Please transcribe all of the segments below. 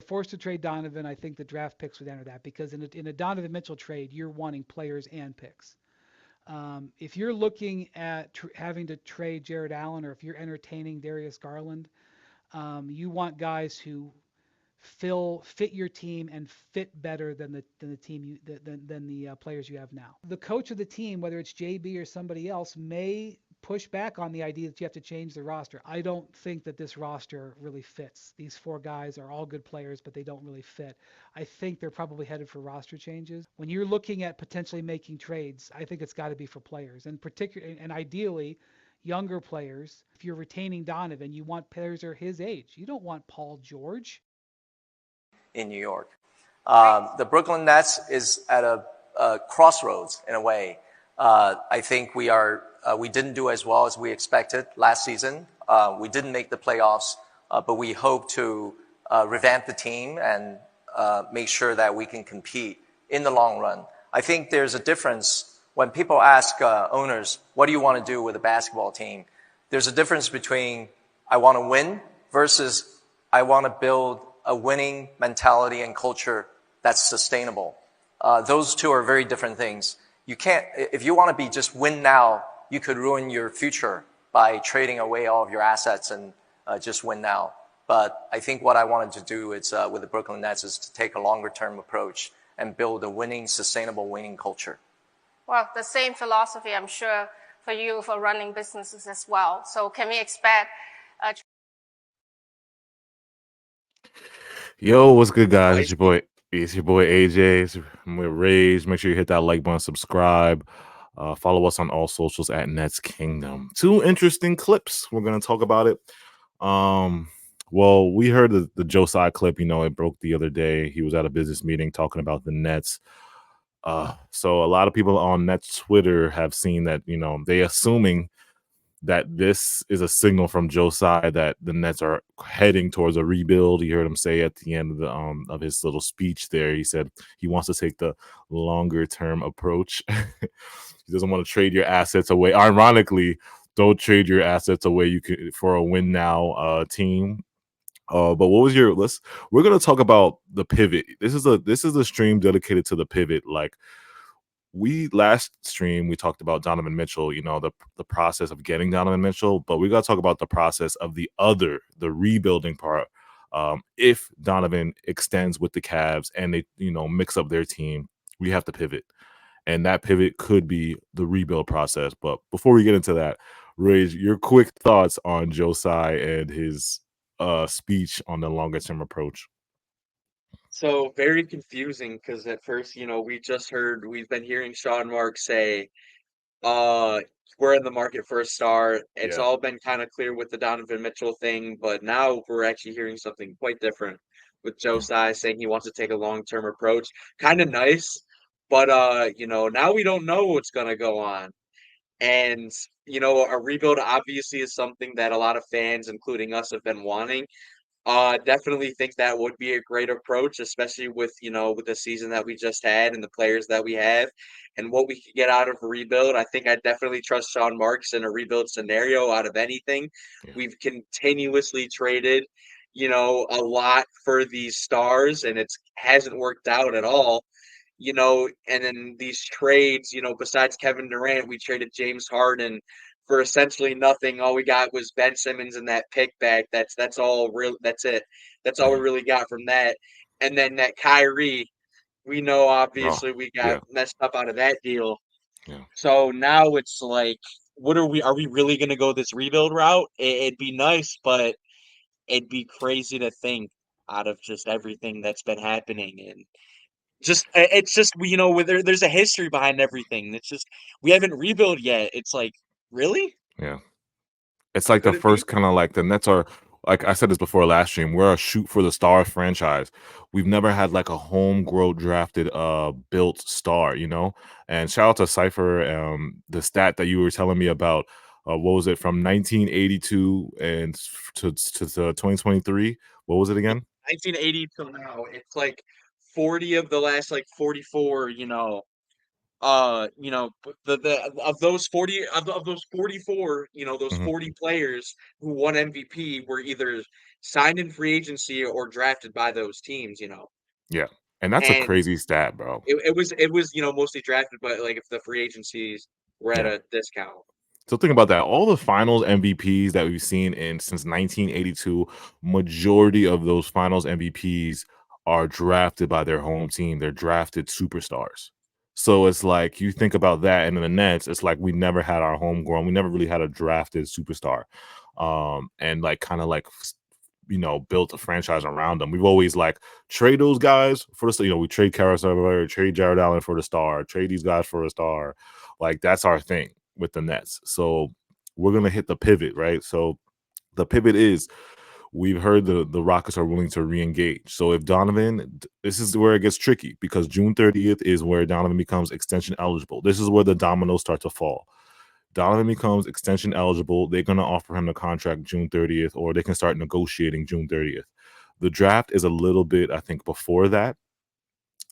forced to trade Donovan, I think the draft picks would enter that because in a Donovan Mitchell trade, you're wanting players and picks. If you're looking at having to trade Jared Allen or if you're entertaining Darius Garland, you want guys who fit your team and fit better than the team than the players you have now. The coach of the team, whether it's JB or somebody else, may push back on the idea that you have to change the roster. I don't think that this roster really fits. These four guys are all good players, but they don't really fit. I think they're probably headed for roster changes. When you're looking at potentially making trades, I think it's got to be for players, and ideally younger players. If you're retaining Donovan, you want players that are his age. You don't want Paul George in New York. The Brooklyn Nets is at a crossroads in a way. I think we didn't do as well as we expected last season. We didn't make the playoffs, but we hope to revamp the team and make sure that we can compete in the long run. I think there's a difference when people ask owners, what do you want to do with a basketball team? There's a difference between I want to win versus I want to build a winning mentality and culture that's sustainable. Those two are very different things. You can't, if you want to be just win now, you could ruin your future by trading away all of your assets and just win now. But I think what I wanted to do is, with the Brooklyn Nets is to take a longer term approach and build a winning, sustainable winning culture. Well, the same philosophy, I'm sure, for you for running businesses as well. So can we expect Yo, what's good, guys? It's your boy AJ. I'm with Rage. Make sure you hit that like button, subscribe. Follow us on all socials at Nets Kingdom. Two interesting clips. We're gonna talk about it. Well, we heard the Joe Tsai clip. It broke the other day. He was at a business meeting talking about the Nets. So a lot of people on Nets Twitter have seen that. They assuming that this is a signal from Joe Tsai that the Nets are heading towards a rebuild. You heard him say at the end of of his little speech there, he said he wants to take the longer term approach. He doesn't want to trade your assets away. Ironically, don't trade your assets away for a win now team. But what was we're gonna talk about the pivot. This is a stream dedicated to the pivot. Like, last stream we talked about Donovan Mitchell, the process of getting Donovan Mitchell, but we got to talk about the process of the rebuilding part. If Donovan extends with the Cavs and they mix up their team, we have to pivot, and that pivot could be the rebuild process. But before we get into that, Rage, your quick thoughts on Joe Tsai and his speech on the longer term approach. So very confusing because at first, we've been hearing Sean Mark say, uh, we're in the market for a star. It's Yeah. all been kind of clear with the Donovan Mitchell thing, but now we're actually hearing something quite different with Joe Tsai saying he wants to take a long-term approach. Kind of nice, but now we don't know what's gonna go on. And, a rebuild obviously is something that a lot of fans, including us, have been wanting. Definitely think that would be a great approach, especially with the season that we just had and the players that we have and what we could get out of a rebuild. I think I definitely trust Sean Marks in a rebuild scenario out of anything. Yeah. We've continuously traded, a lot for these stars, and it hasn't worked out at all. And then these trades, besides Kevin Durant, we traded James Harden for essentially nothing. All we got was Ben Simmons and that pick back. That's all real. That's it. That's all we really got from that. And then that Kyrie, we know obviously we got messed up out of that deal. Yeah. So now it's like, are we really going to go this rebuild route? It'd be nice, but it'd be crazy to think out of just everything that's been happening. And it's just there's a history behind everything. It's just we haven't rebuilt yet. It's like, really? Yeah. It's like Could the it be? first kind of like the Nets are, like I said this before last stream, we're a shoot for the star franchise. We've never had like a homegrown drafted built star, And shout out to Cypher, the stat that you were telling me about, what was it, from 1982 and to 2023? What was it again? 1980 till now, it's like 40 of the last like 44, the of those 40 of those 44, those Mhm. 40 players who won MVP were either signed in free agency or drafted by those teams. Yeah, and that's a And crazy stat, bro. it was mostly drafted, but like if the free agencies were at Yeah. a discount. So think about that. All the finals MVPs that we've seen in since 1982, majority of those finals MVPs are drafted by their home team. They're drafted superstars. So it's like you think about that, and in the Nets, it's like we never had our homegrown. We never really had a drafted superstar, and like kind of like built a franchise around them. We've always like trade those guys for the we trade Carousel, trade Jared Allen for the star, trade these guys for a star. Like that's our thing with the Nets. So we're gonna hit the pivot, right? So the pivot is we've heard the Rockets are willing to re-engage. So if Donovan, this is where it gets tricky because June 30th is where Donovan becomes extension eligible. This is where the dominoes start to fall. Donovan becomes extension eligible. They're going to offer him the contract June 30th, or they can start negotiating June 30th. The draft is a little bit, I think, before that.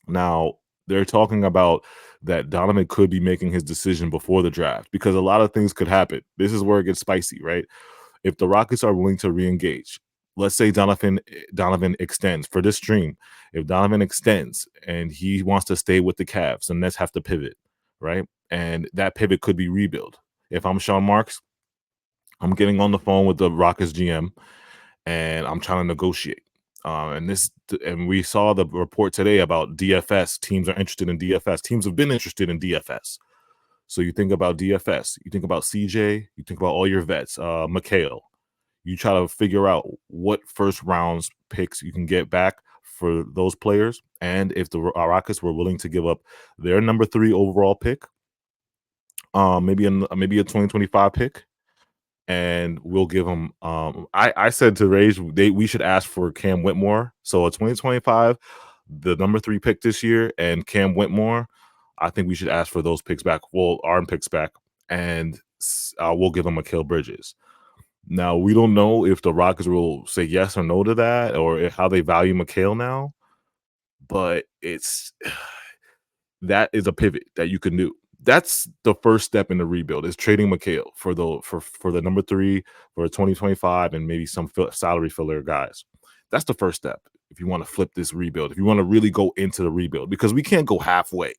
Now, they're talking about that Donovan could be making his decision before the draft because a lot of things could happen. This is where it gets spicy, right? If the Rockets are willing to re-engage, let's say Donovan extends for this stream. If Donovan extends and he wants to stay with the Cavs, the Nets have to pivot, right? And that pivot could be rebuild. If I'm Sean Marks, I'm getting on the phone with the Rockets GM and I'm trying to negotiate. And we saw the report today about DFS. Teams are interested in DFS. Teams have been interested in DFS. So you think about DFS, you think about CJ, you think about all your vets, McHale. You try to figure out what first rounds picks you can get back for those players. And if the Rockets were willing to give up their number 3 overall pick, maybe a 2025 pick, and we'll give them. I said to Rage, we should ask for Cam Whitmore. So a 2025, the number 3 pick this year, and Cam Whitmore. I think we should ask for those picks back. Well, our picks back, and we'll give them Mikal Bridges. Now we don't know if the Rockets will say yes or no to that, or how they value Mikal now. But that is a pivot that you can do. That's the first step in the rebuild is trading Mikal for the number 3 for 2025 and maybe some salary filler guys. That's the first step if you want to flip this rebuild. If you want to really go into the rebuild, because we can't go halfway.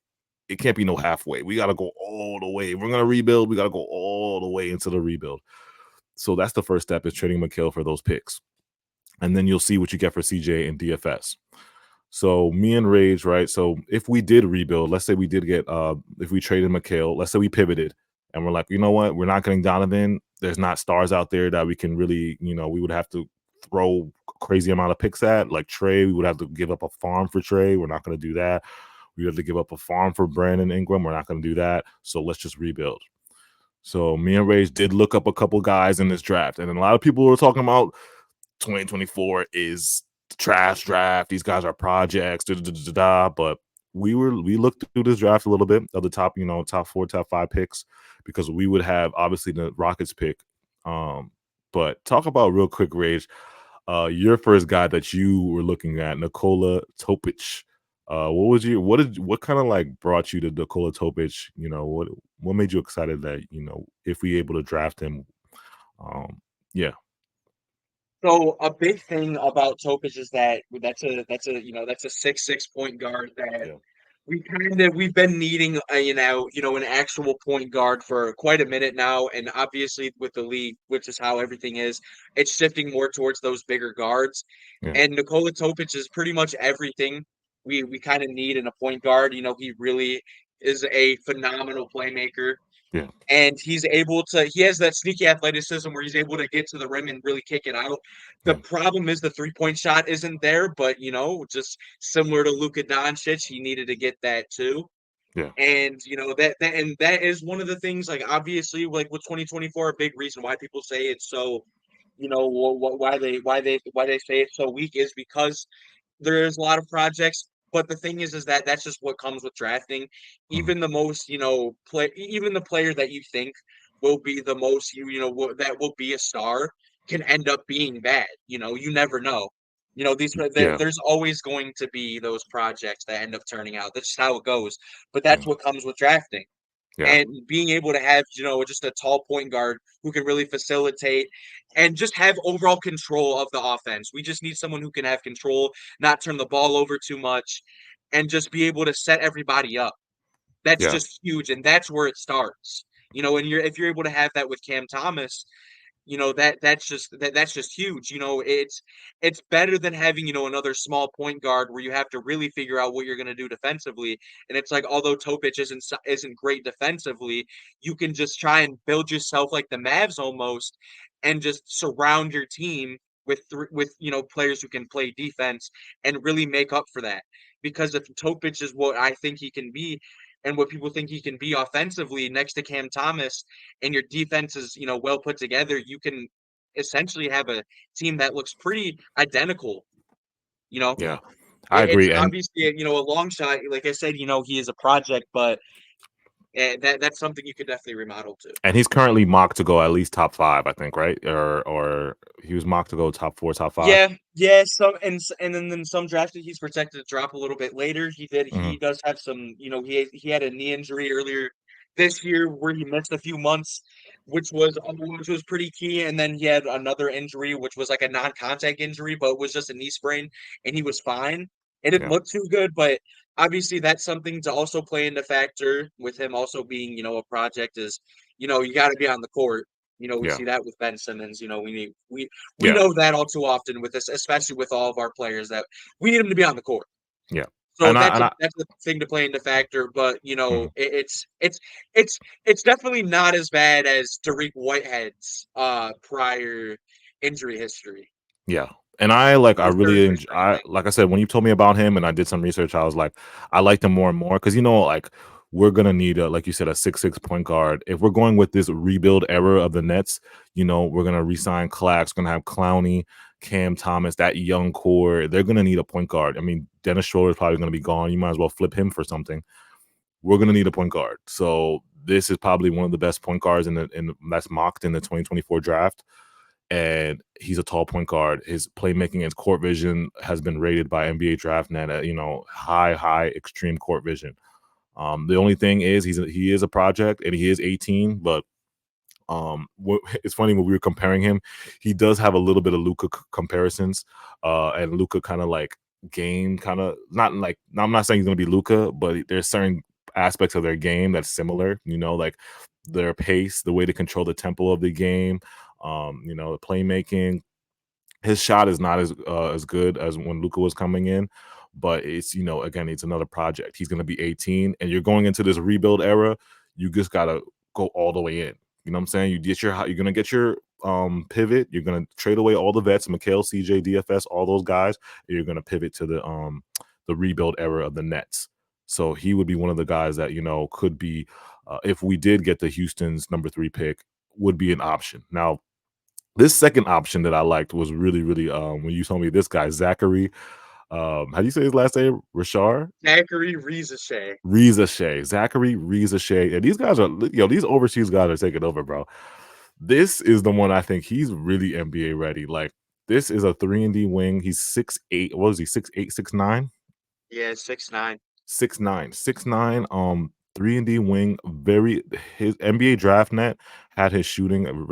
It can't be no halfway. We got to go all the way. If we're gonna rebuild, we got to go all the way into the rebuild. So that's the first step is trading Mikal for those picks, and then you'll see what you get for CJ and DFS. So me and Rage, right? So if we did rebuild, let's say we did get if we traded Mikal, let's say we pivoted and we're like, you know what, we're not getting Donovan. There's not stars out there that we can really, we would have to throw a crazy amount of picks at. Like Trey, we would have to give up a farm for Trey. We're not going to do that. We have to give up a farm for Brandon Ingram. We're not going to do that. So let's just rebuild. So me and Rage did look up a couple guys in this draft, and then a lot of people were talking about 2024 is trash draft. These guys are projects, but we looked through this draft a little bit of the top, top 4, top 5 picks, because we would have obviously the Rockets pick. But talk about real quick, Rage, your first guy that you were looking at, Nikola Topic. What kind of like brought you to Nikola Topic? What made you excited that, if we able to draft him? Yeah. So a big thing about Topic is that that's a 6'6" point guard that Yeah. we've been needing an actual point guard for quite a minute now, and obviously with the league, which is how everything is, it's shifting more towards those bigger guards. Yeah. And Nikola Topic is pretty much everything we kind of need in a point guard. He really is a phenomenal playmaker. Yeah. And he has that sneaky athleticism where he's able to get to the rim and really kick it out. The Yeah. problem is the 3-point shot isn't there, but just similar to Luka Doncic, he needed to get that too. Yeah. And that is one of the things, like, obviously, like with 2024, a big reason why people say it's so, why they say it's so weak is because there's a lot of projects, but the thing is that that's just what comes with drafting. Mhm. Even the most, even the player that you think will be the most, that will be a star can end up being bad. You never know. You know, Yeah. there's always going to be those projects that end up turning out. That's just how it goes. But that's what comes with drafting. Yeah. And being able to have, just a tall point guard who can really facilitate and just have overall control of the offense. We just need someone who can have control, not turn the ball over too much, and just be able to set everybody up. That's Yeah. just huge, and that's where it starts. And if you're able to have that with Cam Thomas, that's just huge. It's better than having, another small point guard where you have to really figure out what you're going to do defensively. And it's like, although Topic isn't great defensively, you can just try and build yourself like the Mavs almost, and just surround your team with players who can play defense and really make up for that. Because if Topic is what I think he can be, and what people think he can be offensively next to Cam Thomas, and your defense is, well put together, you can essentially have a team that looks pretty identical. You know, Yeah. I it's agree. And obviously a long shot. Like I said, he is a project, but that's something you could definitely remodel to. and he's currently mocked to go at least top 5, I think, right? Or he was mocked to go top 4, top 5. Yeah. And then some drafted, he's projected to drop a little bit later. Hmm. He does have some. He had a knee injury earlier this year where he missed a few months, which was pretty key. And then he had another injury, which was like a non-contact injury, but it was just a knee sprain, and he was fine. It didn't Yeah. look too good, but obviously that's something to also play into factor with him also being, a project is, you got to be on the court. We Yeah. see that with Ben Simmons. We Yeah. know that all too often with this, especially with all of our players, that we need them to be on the court. Yeah. So And I that's and a I that's a thing to play into factor. But mhm. it's definitely not as bad as Tariq Whitehead's prior injury history. Yeah. And I like I His third really year spring thing. like I said, when you told me about him and I did some research, I was like, I liked him more and more because like we're gonna need like you said, a 6'6" point guard. If we're going with this rebuild era of the Nets, we're gonna re-sign Clax, gonna have Clowney, Cam Thomas, that young core. They're gonna need a point guard. I mean, Dennis Schroeder is probably gonna be gone. You might as well flip him for something. We're gonna need a point guard. So this is probably one of the best point guards in that's mocked in the 2024 draft. And he's a tall point guard. His playmaking and court vision has been rated by NBA DraftNet at high extreme court vision. The only thing is he is a project and he is 18, but it's funny when we were comparing him, he does have a little bit of Luka comparisons, and Luka kind of like game kind of not like I'm not saying he's gonna be Luka, but there's certain aspects of their game that's similar. Like their pace, the way to control the tempo of the game, the playmaking. His shot is not as good as when Luka was coming in, but it's again it's another project. He's going to be 18, and you're going into this rebuild era. You just gotta go all the way in. You know what I'm saying? You're gonna get your pivot. You're gonna trade away all the vets, McHale, CJ, DFS, all those guys. And you're gonna pivot to the rebuild era of the Nets. So he would be one of the guys that could be if we did get the Houston's number 3 pick, would be an option. Now, this second option that I liked was really, really when you told me this guy, Zachary, how do you say his last name? Rashard? Zachary Riza-Shea. Zachary Riza-Shea. And these guys are, these overseas guys are taking over, bro. This is the one I think he's really NBA ready. Like, this is a 3-and-D wing. He's 6'8". What is he, 6'8", 6'9"? Yeah, 6'9". 6'9", 3-and-D wing. His NBA DraftNet had his shooting.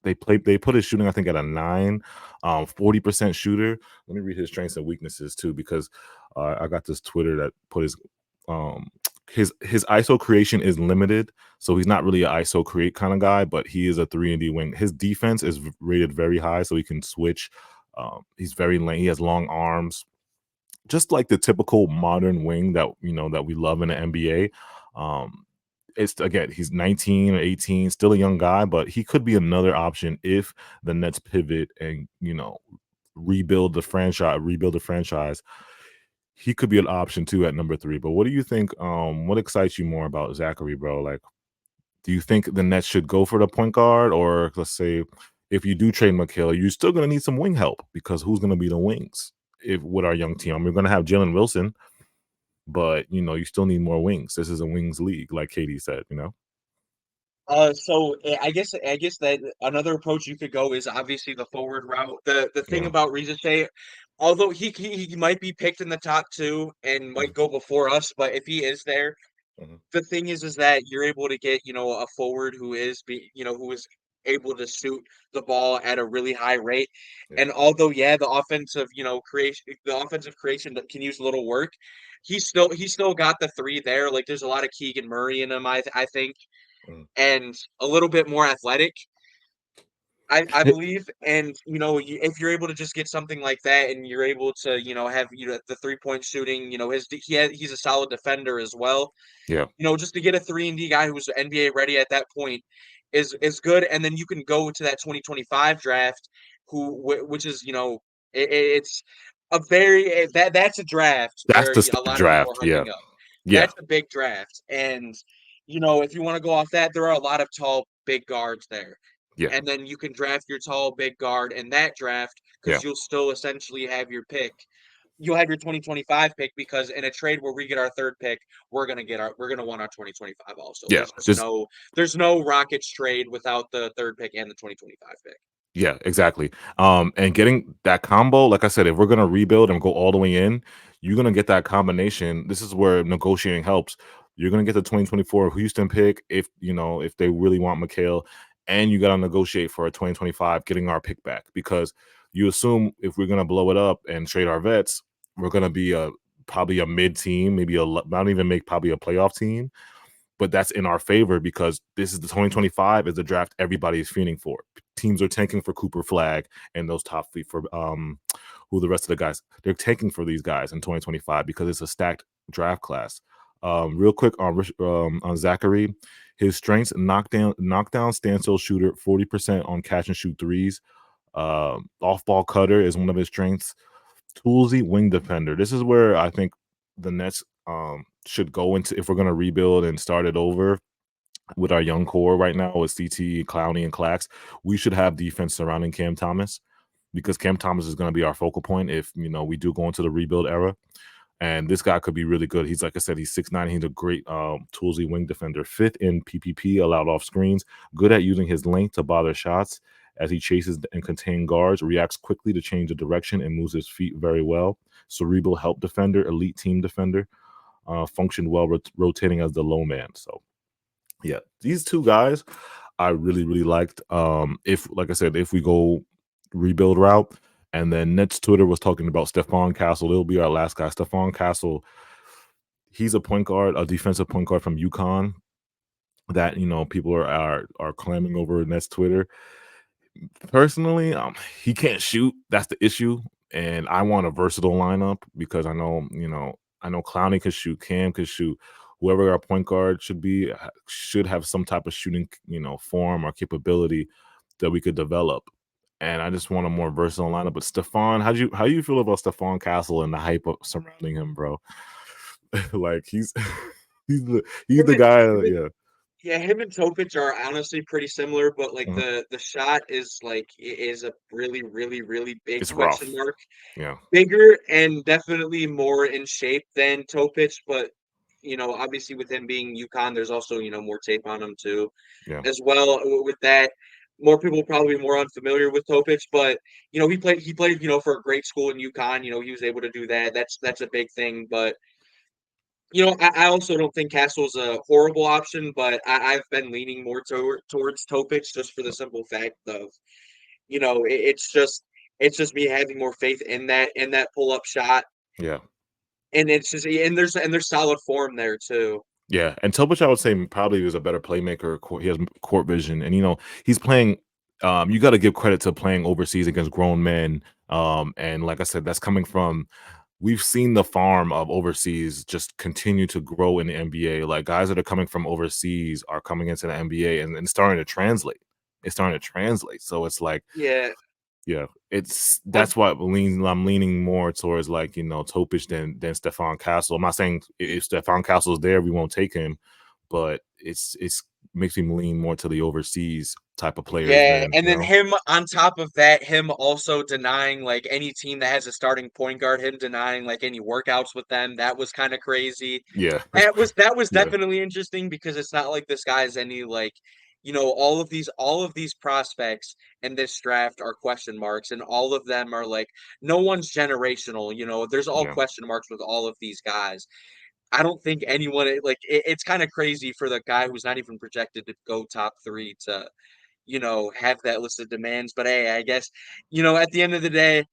They put his shooting, I think, at a 9, 40% shooter. Let me read his strengths and weaknesses too, because I got this Twitter that put his ISO creation is limited, so he's not really an ISO create kind of guy, but he is a 3-and-D wing. His defense is rated very high, so he can switch. He's very lane. He has long arms, just like the typical modern wing that that we love in the NBA. It's again, he's 19 or 18, still a young guy, but he could be another option if the Nets pivot and rebuild the franchise. He could be an option too at number 3. But what do you think? What excites you more about Zachary, bro? Like, do you think the Nets should go for the point guard, or let's say if you do trade McHale, you're still going to need some wing help because who's going to be the wings with our young team? We're going to have Jalen Wilson, but you still need more wings. This is a wings league, like Katie said. So I guess that another approach you could go is obviously the forward route. The thing Yeah. about Rizichay, although he might be picked in the top 2 and might go before us, but if he is there, Mhm. the thing is that you're able to get, a forward who is who is able to shoot the ball at a really high rate. Yeah. And although the offensive, creation that can use a little work, he's still got the three there. Like there's a lot of Keegan Murray in him, I think, Mhm. and a little bit more athletic. I believe, and if you're able to just get something like that, and you're able to have the 3-point shooting, he's a solid defender as well. Yeah. Just to get a 3-and-D guy who's NBA ready at that point is good, and then you can go to that 2025 draft, which is it's a very that's a draft That's where the a step lot of people draft. are Yeah. hyping up. Yeah. That's a big draft, and if you want to go off that, there are a lot of tall, big guards there. Yeah. And then you can draft your tall, big guard in that draft Yeah. because you'll still essentially have your pick. You'll have your 2025 pick because in a trade where we get our third pick, we're gonna want our 2025 also. Yeah. Just There's no Rockets trade without the third pick and the 2025 pick. yeah, exactly. And getting that combo, like I said, if we're gonna rebuild and go all the way in, you're gonna get that combination. This is where negotiating helps. You're gonna get the 2024 Houston pick if they really want McHale, and you gotta negotiate for a 2025 getting our pick back because you assume if we're gonna blow it up and trade our vets, we're gonna be probably a mid team, maybe not even make probably a playoff team, but that's in our favor because this is the 2025 is the draft everybody is feeding for. Teams are tanking for Cooper Flag and those top three for who the rest of the guys they're taking for these guys in 2025 because it's a stacked draft class. Real quick on Zachary, his strengths knockdown standstill shooter, 40% on catch and shoot threes. Off ball cutter is one of his strengths. Toolsy wing defender. This is where I think the Nets should go into if we're going to rebuild and start it over with our young core right now with CT, Clowney, and Clax. We should have defense surrounding Cam Thomas because Cam Thomas is going to be our focal point if we do go into the rebuild era. And this guy could be really good. He's like I said, he's 6'9". He's a great toolsy wing defender. Fifth in PPP, allowed off screens. Good at using his length to bother shots as he chases and contain guards. Reacts quickly to change the direction and moves his feet very well. Cerebral help defender, elite team defender. Functioned well rotating as the low man. So yeah, these two guys I really, really liked. If like I said, if we go rebuild route, and then Nets Twitter was talking about Stephon Castle. It'll be our last guy. Stephon Castle, he's a point guard, a defensive point guard from UConn that people are clamming over Nets Twitter. Personally, he can't shoot. That's the issue. And I want a versatile lineup because I know Clowney could shoot, Cam could shoot. Whoever our point guard should have some type of shooting, form or capability that we could develop. And I just want a more versatile lineup. But Stephon, how do you feel about Stephon Castle and the hype surrounding him, bro? Like he's the Him and, guy. him and- Yeah, yeah, him and Topic are honestly pretty similar, but like mhm. the shot is a really, really, really big It's question rough. mark. Yeah, Bigger and definitely more in shape than Topic, but obviously with him being UConn, there's also more tape on him too, yeah, as well. With that, more people probably more unfamiliar with Topic, but he played for a great school in UConn. He was able to do that. That's a big thing, but. I also don't think Castle's a horrible option, but I've been leaning more towards Topic just for the simple fact of, it's just me having more faith in that pull up shot, yeah. and it's just and there's solid form there too. Yeah, and Topic, I would say probably was a better playmaker. He has court vision, and he's playing. You got to give credit to playing overseas against grown men. And like I said, that's coming from. We've seen the farm of overseas just continue to grow in the NBA. Like guys that are coming from overseas are coming into the NBA and starting to translate. It's starting to translate. So it's like Yeah, yeah, I, that's why I'm leaning more towards like Topic than Stephon Castle. I'm not saying if Stephon Castle is there, we won't take him, but it's makes me lean more to the overseas type of players yeah, than and then him on top of that, him also denying like any team that has a starting point guard, him denying like any workouts with them. That was kind of crazy. yeah, That was yeah, definitely interesting because it's not like this guy is any like all of these prospects in this draft are question marks, and all of them are like, no one's generational. There's all Yeah, question marks with all of these guys. I don't think anyone like it's kind of crazy for the guy who's not even projected to go top 3 to have that list of demands. But hey, I guess at the end of the day,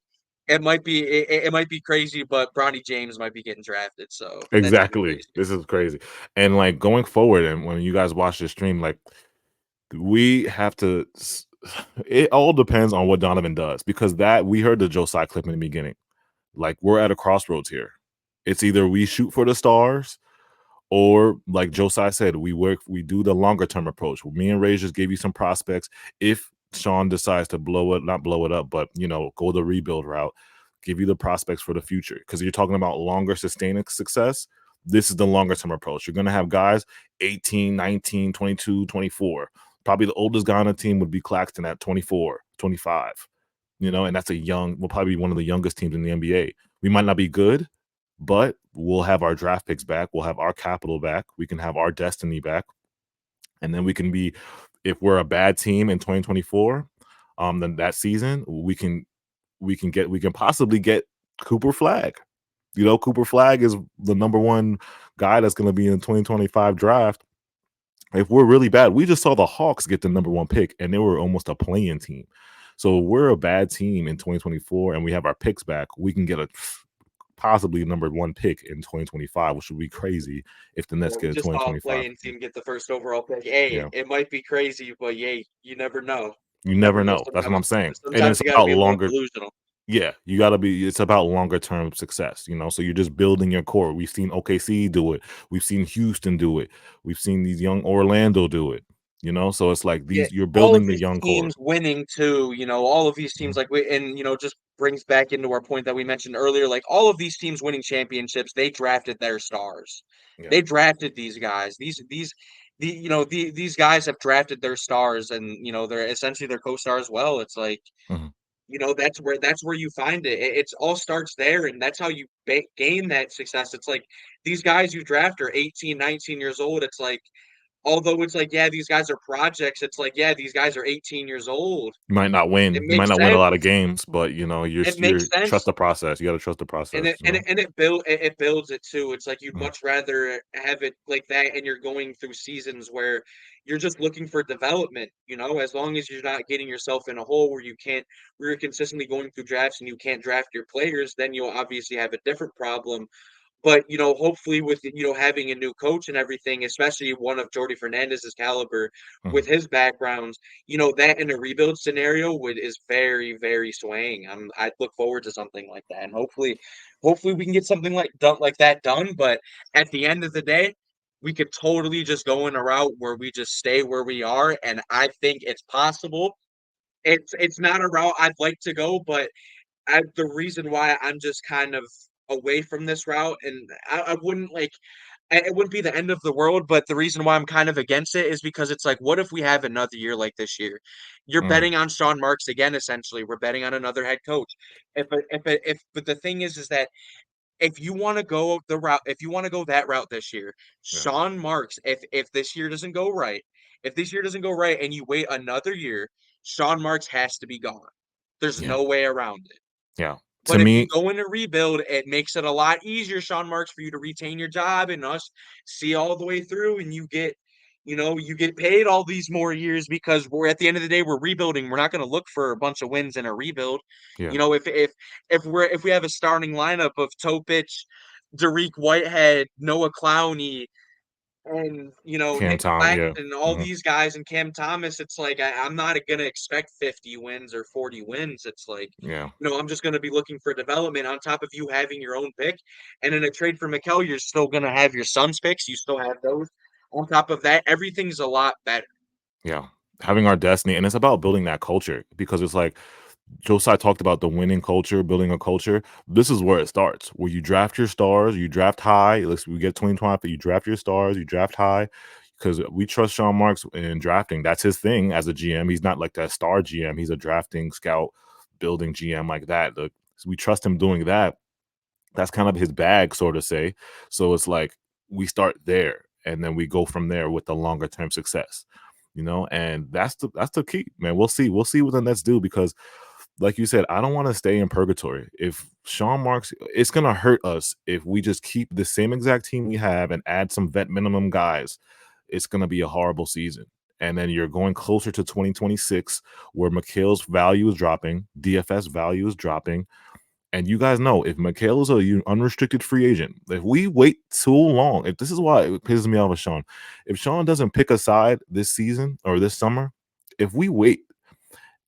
it might be crazy, but Bronny James might be getting drafted, so that's even exactly. crazier. This is crazy. And like going forward, and when you guys watch this stream, like we have to. It all depends on what Donovan does, because that we heard the Joe Tsai clip in the beginning. Like we're at a crossroads here. It's either we shoot for the stars, or like Joe Tsai said, we do the longer term approach. Me and Ray just gave you some prospects. If Sean decides to not blow it up, but go the rebuild route, give you the prospects for the future. Because you're talking about longer sustaining success. This is the longer term approach. You're going to have guys 18, 19, 22, 24. Probably the oldest guy on the team would be Claxton at 24, 25. And that's we'll probably be one of the youngest teams in the NBA. We might not be good, but we'll have our draft picks back. We'll have our capital back. We can have our destiny back. And then we can be, if we're a bad team in 2024, then that season we can possibly get Cooper Flag. Cooper Flag is the number one guy that's going to be in the 2025 draft. If we're really bad, we just saw the Hawks get the number 1 pick, and they were almost a play-in team. So we're a bad team in 2024, and we have our picks back. We can get a possibly number 1 pick in 2025, which would be crazy if the Nets Well, get we a just saw a 2025. play-in team get the first overall pick. Hey, Yeah, it might be crazy, but yay, you never know. you You never never know. know. That's what I'm saying. And Sometimes it's you got to about be a little longer. delusional. Yeah, you got to be. It's about longer term success. So you're just building your core. We've seen OKC do it. We've seen Houston do it. We've seen these young Orlando do it. So it's like Yeah, you're all of building the these young core. teams winning too, all of these teams Mhm. just brings back into our point that we mentioned earlier, like all of these teams winning championships, they drafted their stars. Yeah. They drafted these guys. These guys have drafted their stars, and they're essentially their co-star as well. It's like, Mhm. that's where you find it. It's all starts there, and that's how you gain that success. It's like these guys you draft are 18, 19 years old. It's like, although it's like, yeah, these guys are projects, it's like, yeah, these guys are 18 years old. You might not It win. You might makes not win a sense. lot of games, but It you're makes trust sense. the process. You got to trust the And process. it builds it too. It's like you'd Mhm. much rather have it like that, and you're going through seasons where you're just looking for development, as long as you're not getting yourself in a hole where you're consistently going through drafts and you can't draft your players, then you'll obviously have a different problem. But hopefully with having a new coach and everything, especially one of Jordy Fernandez's caliber with Mhm. his background, that in a rebuild scenario is very, very swaying. I'd look forward to something like that, and hopefully we can get something like that done. But at the end of the day, we could totally just go in a route where we just stay where we are, and I think it's possible. It's not a route I'd like to go, but the reason why I'm just kind of away from this route, and I wouldn't like it wouldn't be the end of the world, but the reason why I'm kind of against it is because it's like, what if we have another year like this year? You're Mhm. betting on Sean Marks again, essentially. We're betting on another head coach. But the thing is that if you want to go the route, if you want to go that route this year, Yeah. Sean Marks, if this year doesn't go right, if this year doesn't go right and you wait another year, Sean Marks has to be gone. There's Yeah. no way around it. Yeah. To But if you me, go in a rebuild, it makes it a lot easier, Sean Marks, for you to retain your job and us see all the way through, and you get paid all these more years because we're at the end of the day, we're rebuilding. We're not going to look for a bunch of wins in a rebuild. yeah, If we have a starting lineup of Topic, Dariq Whitehead, Noah Clowney, and Cam Nick Tom, yeah. Claxton, all Mhm. these guys, and Cam Thomas, it's like I'm not gonna expect 50 wins or 40 wins. It's like, Yeah. I'm just gonna be looking for development on top of you having your own pick. And in a trade for Mikal, you're still gonna have your son's picks. You still have those. On top of that, everything's a lot better. Yeah. Having our destiny, and it's about building that culture, because it's like Josiah talked about the winning culture, building a culture. This is where it starts, where you draft your stars, you draft high. We get 2020, but you draft your stars, you draft high, because we trust Sean Marks in drafting. That's his thing as a GM. He's not like that star GM. He's a drafting scout, building GM like that. We trust him doing that. That's kind of his bag, sort of say. So it's like we start there, and then we go from there with the longer term success. and that's the key, man. We'll see what the Nets do, because like you said, I don't want to stay in purgatory. If Sean Marks, it's gonna hurt us if we just keep the same exact team we have and add some vet minimum guys. It's gonna be a horrible season. And then you're going closer to 2026, where Mikhail's value is dropping, DFS value is dropping. And you guys know, if Mikhail is a unrestricted free agent, if we wait too long, if this is why it pisses me off with Sean, if Sean doesn't pick a side this season or this summer, if we wait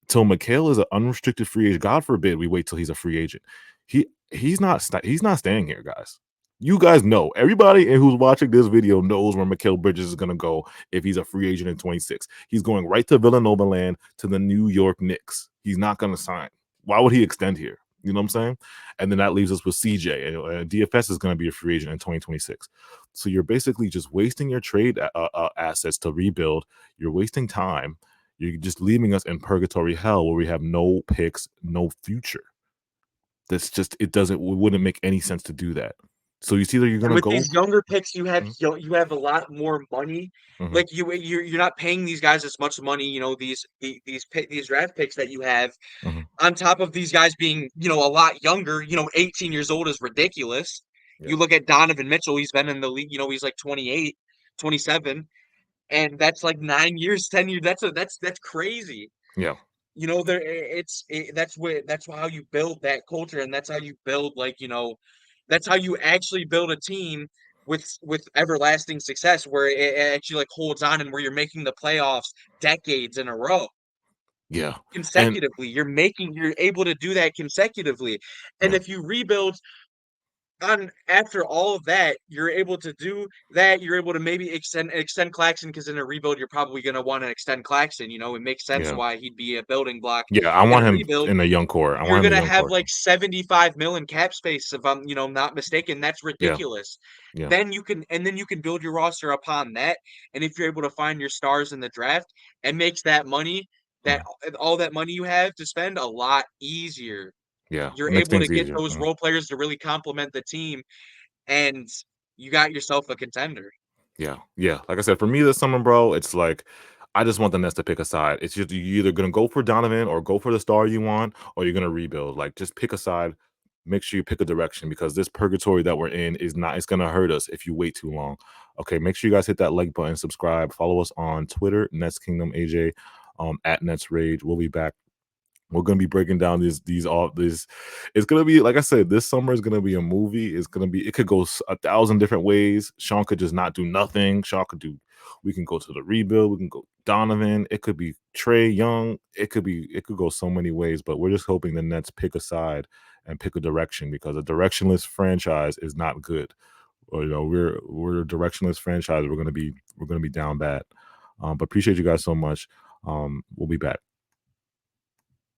till Mikhail is an unrestricted free agent, God forbid we wait till he's a free agent, he's not staying here, guys. You guys know, everybody who's watching this video knows where Mikal Bridges is going to go if he's a free agent in 26. He's going right to Villanova land, to the New York Knicks. He's not going to sign. Why would he extend here? You know what I'm saying? And then that leaves us with CJ. And DFS is going to be a free agent in 2026. So you're basically just wasting your trade assets to rebuild. You're wasting time. You're just leaving us in purgatory hell where we have no picks, no future. That's just, it wouldn't make any sense to do that. So you see that you're going to go with these younger picks. You have you have a lot more money. Like you're not paying these guys as much money. These draft picks that you have on top of these guys being a lot younger. 18 years old is ridiculous. You look at Donovan Mitchell. He's been in the league. He's like 28, 27, and that's like 9 years, 10 years. That's crazy. Yeah. That's how you build that culture, and that's how you build that's how you actually build a team with everlasting success, where it actually holds on, and where you're making the playoffs decades in a row. Yeah. Consecutively. You're able to do that consecutively. And if you rebuild after all of that, you're able to do that. You're able to maybe extend Claxton, because in a rebuild, you're probably going to want to extend Claxton. It makes sense why he'd be a building block. Yeah, I want him rebuild, in a young core. You're going to have like 75 million cap space, if I'm not mistaken. That's ridiculous. Yeah. Then you can build your roster upon that. And if you're able to find your stars in the draft, it makes that money, all that money you have to spend, a lot easier. Yeah, You're able to get those role players to really complement the team, and you got yourself a contender. Yeah. Like I said, for me this summer, bro, it's like I just want the Nets to pick a side. It's just, you're either gonna go for Donovan or go for the star you want, or you're gonna rebuild. Like, just pick a side. Make sure you pick a direction, because this purgatory that we're in it's gonna hurt us if you wait too long. Okay, make sure you guys hit that like button, subscribe, follow us on Twitter, Nets Kingdom AJ, at Nets Rage. We'll be back. We're gonna be breaking down these. It's gonna be, like I said, this summer is gonna be a movie. It could go 1,000 different ways. Sean could just not do nothing. We can go to the rebuild. We can go Donovan. It could be Trae Young. It could go so many ways. But we're just hoping the Nets pick a side and pick a direction, because a directionless franchise is not good. Or we're a directionless franchise. We're gonna be down bad. But appreciate you guys so much. We'll be back.